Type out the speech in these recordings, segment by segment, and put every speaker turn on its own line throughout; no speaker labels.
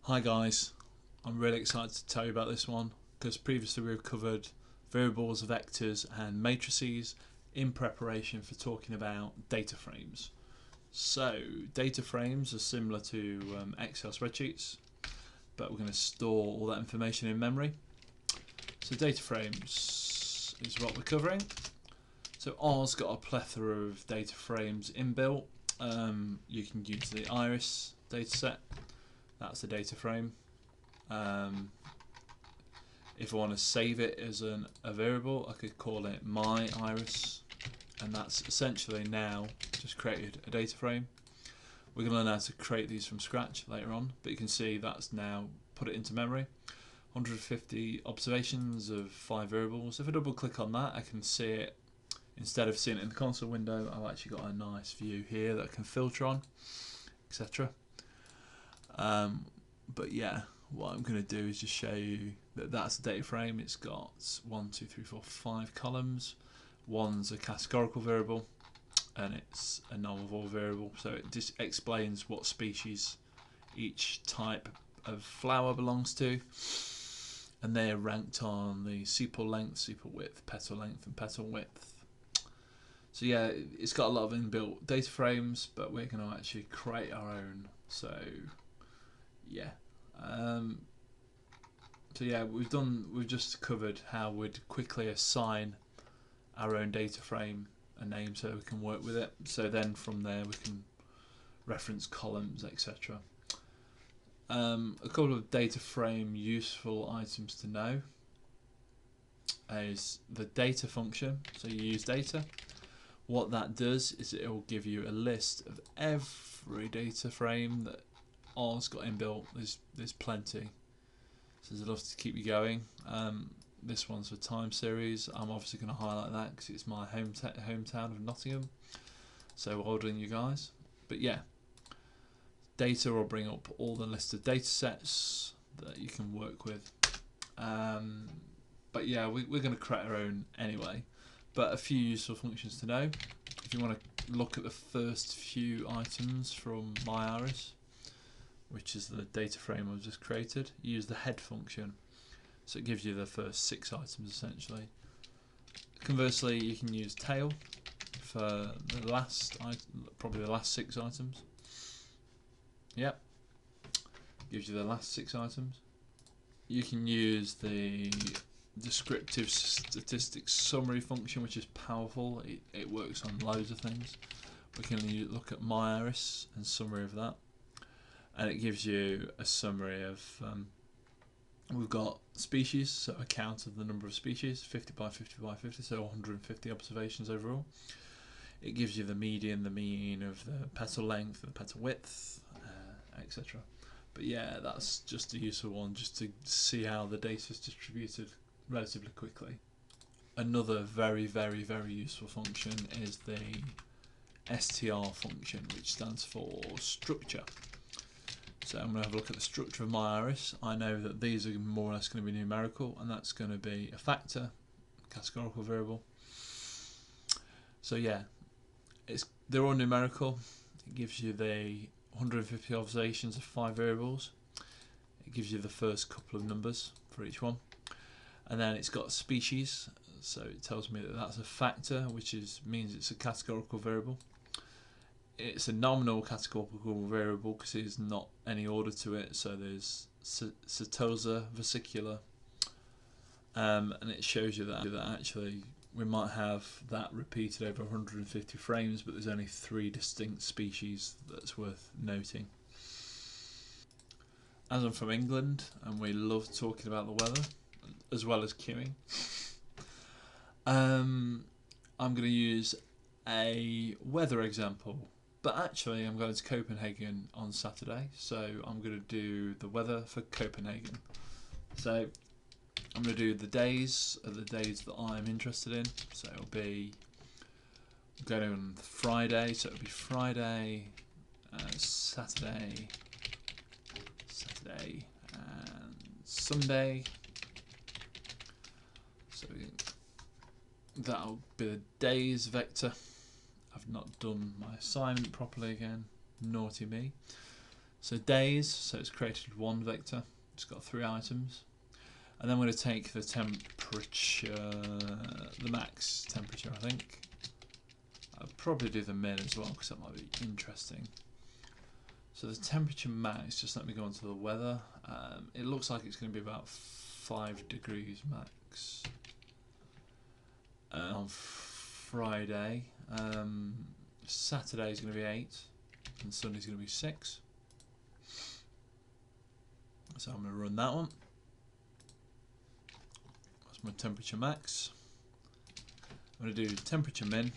Hi guys, I'm really excited to tell you about this one because previously we've covered variables, vectors and matrices in preparation for talking about data frames. So data frames are similar to Excel spreadsheets, but we're going to store all that information in memory. So data frames is what we're covering. So R's got a plethora of data frames inbuilt. You can use the iris dataset. That's the data frame. If I want to save it as a variable, I could call it my iris, and that's essentially now just created a data frame. We're going to learn how to create these from scratch later on, but you can see that's now put it into memory. 150 observations of 5 variables. If I double click on that, I can see it. Instead of seeing it in the console window, I've actually got a nice view here that I can filter on, etc. But yeah, what I'm going to do is just show you that that's a data frame. It's got 5 columns. One's a categorical variable and it's a null variable, so it just explains what species each type of flower belongs to, and they're ranked on the sepal length, sepal width, petal length and petal width. So yeah, it's got a lot of inbuilt data frames, but we're going to actually create our own. So yeah, we've just covered how we'd quickly assign our own data frame a name so we can work with it. So then from there we can reference columns, etc. A couple of data frame useful items to know is the data function. So you use data. What that does is it will give you a list of every data frame that R's got inbuilt. There's plenty, so there's enough to keep you going. This one's for time series. I'm obviously going to highlight that because it's my hometown of Nottingham. So well done, you guys. But yeah, data will bring up all the list of data sets that you can work with. But yeah, we're going to create our own anyway. But a few useful functions to know. If you want to look at the first few items from MyIris, which is the data frame I've just created, use the head function. So it gives you the first 6 items essentially. Conversely, you can use tail for the probably the last 6 items. Yep, gives you the last 6 items. You can use the descriptive statistics summary function, which is powerful. It works on loads of things. We can look at MyIris and summary of that, and it gives you a summary of we've got species, so a count of the number of species, 50 by 50 by 50, so 150 observations overall. It gives you the median, the mean of the petal length, the petal width, etc. But yeah, that's just a useful one just to see how the data is distributed relatively quickly. Another very useful function is the str function, which stands for structure. So I'm going to have a look at the structure of MyIris. I know that these are more or less going to be numerical, and that's going to be a factor, categorical variable. So yeah, they're all numerical. It gives you the 150 observations of 5 variables. It gives you the first couple of numbers for each one. And then it's got species, so it tells me that that's a factor, which means it's a categorical variable. It's a nominal categorical variable because there's not any order to it, so there's setosa, vesicular, and it shows you that actually we might have that repeated over 150 frames, but there's only 3 distinct species that's worth noting. As I'm from England and we love talking about the weather as well as queuing, I'm going to use a weather example, but actually I'm going to Copenhagen on Saturday, so I'm going to do the weather for Copenhagen. So I'm going to do the days that I'm interested in, so it'll be going on Friday, so it'll be Friday, Saturday, and Sunday. So that'll be the days vector. I've not done my assignment properly again, naughty me. So days, so it's created one vector, it's got 3 items. And then I'm going to take the temperature, the max temperature I think. I'll probably do the min as well because that might be interesting. So the temperature max, just let me go onto the weather. It looks like it's going to be about 5 degrees max on Friday. Saturday is going to be 8 and Sunday is going to be 6. So I'm going to run that one. That's my temperature max. I'm going to do temperature min.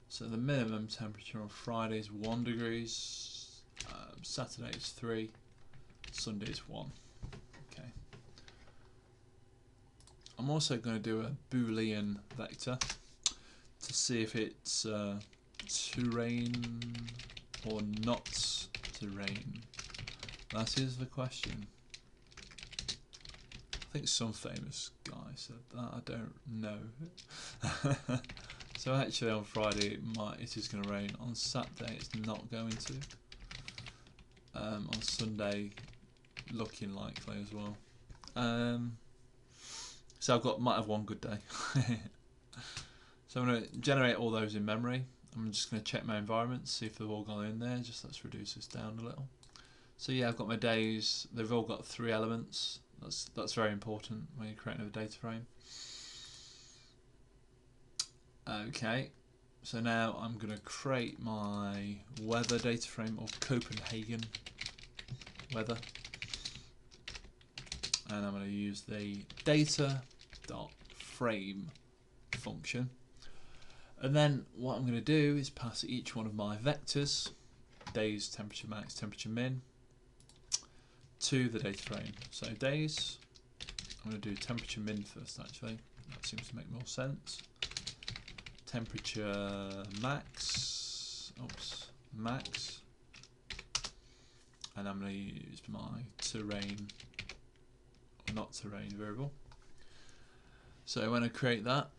So the minimum temperature on Friday is 1 degrees, Saturday is 3, Sunday is 1. Okay. I'm also going to do a Boolean vector to see if it's to rain or not to rain. That is the question. I think some famous guy said that, I don't know. So actually on Friday it is going to rain. On Saturday it's not going to. On Sunday looking likely as well. So might have one good day. So I'm going to generate all those in memory. I'm just going to check my environment, see if they've all gone in there. Just let's reduce this down a little. So yeah, I've got my days. They've all got 3 elements. That's very important when you're creating a data frame. Okay, so now I'm going to create my weather data frame, or Copenhagen weather, and I'm going to use the data.frame function, and then what I'm going to do is pass each one of my vectors, days, temperature max, temperature min, to the data frame. So days, I'm going to do temperature min first actually, that seems to make more sense. Temperature max, max, and I'm going to use my terrain or not terrain variable. So when I create that,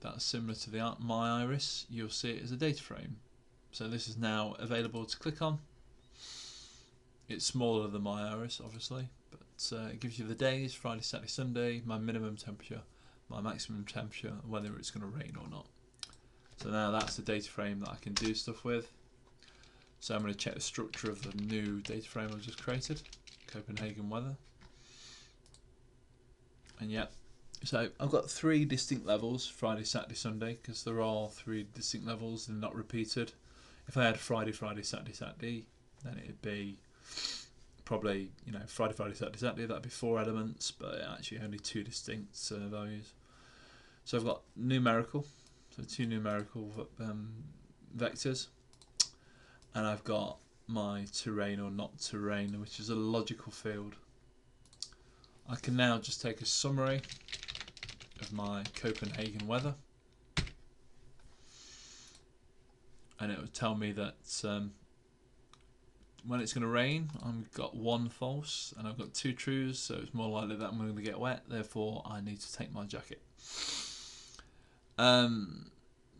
that's similar to the My Iris, you'll see it as a data frame. So this is now available to click on. It's smaller than My Iris obviously, but it gives you the days, Friday, Saturday, Sunday, my minimum temperature, my maximum temperature, and whether it's going to rain or not. So now that's the data frame that I can do stuff with. So I'm going to check the structure of the new data frame I've just created, Copenhagen weather. And yeah, so I've got 3 distinct levels, Friday, Saturday, Sunday, because they're all 3 distinct levels and not repeated. If I had Friday, Friday, Saturday, Saturday, then it'd be probably, you know, Friday, Friday, Saturday, Saturday, that'd be 4 elements, but actually only 2 distinct values. So I've got numerical, so 2 numerical vectors, and I've got my terrain or not terrain, which is a logical field. I can now just take a summary of my Copenhagen weather, and it would tell me that when it's going to rain, I've got 1 false and I've got 2 trues, so it's more likely that I'm going to get wet, therefore I need to take my jacket. The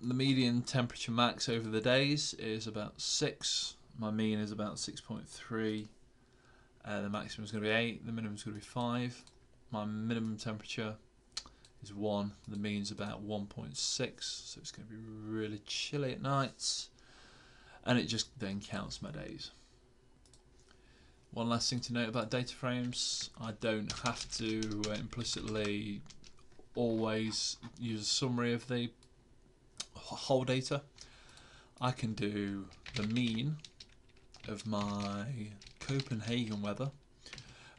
median temperature max over the days is about 6, my mean is about 6.3, the maximum is going to be 8, the minimum is going to be 5, my minimum temperature is 1, the mean is about 1.6, so it's going to be really chilly at nights, and it just then counts my days. One last thing to note about data frames, I don't have to implicitly always use a summary of the whole data. I can do the mean of my Copenhagen weather,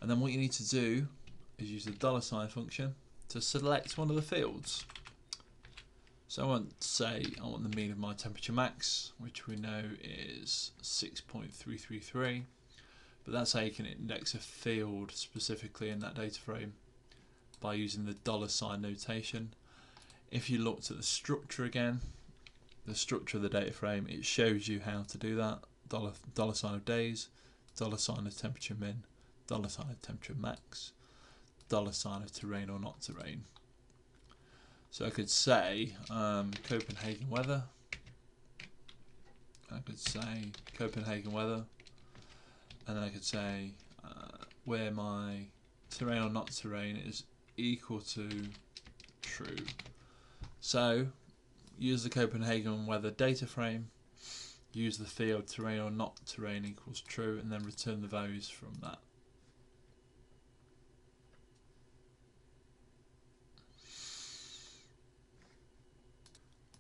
and then what you need to do is use the $sign function to select one of the fields. So I want to say I want the mean of my temperature max, which we know is 6.333, but that's how you can index a field specifically in that data frame, by using the $sign notation. If you looked at the structure again, the structure of the data frame, it shows you how to do that. $sign of days, $sign of temperature min, $sign of temperature max, $sign of terrain or not terrain. So I could say Copenhagen weather. I could say Copenhagen weather, and then I could say where my terrain or not terrain is equal to true. So use the Copenhagen weather data frame, use the field terrain or not terrain equals true, and then return the values from that.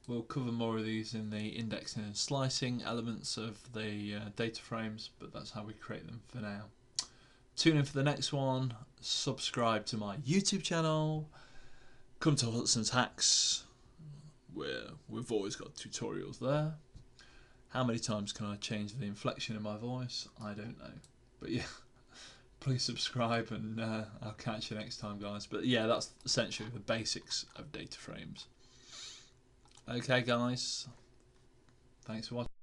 We'll cover more of these in the indexing and slicing elements of the data frames, but that's how we create them for now. Tune in for the next one, subscribe to my YouTube channel, come to Hudson's Hacks, where we've always got tutorials there. How many times can I change the inflection in my voice? I don't know. But yeah, please subscribe, and I'll catch you next time, guys. But yeah, that's essentially the basics of data frames. Okay guys, thanks for watching.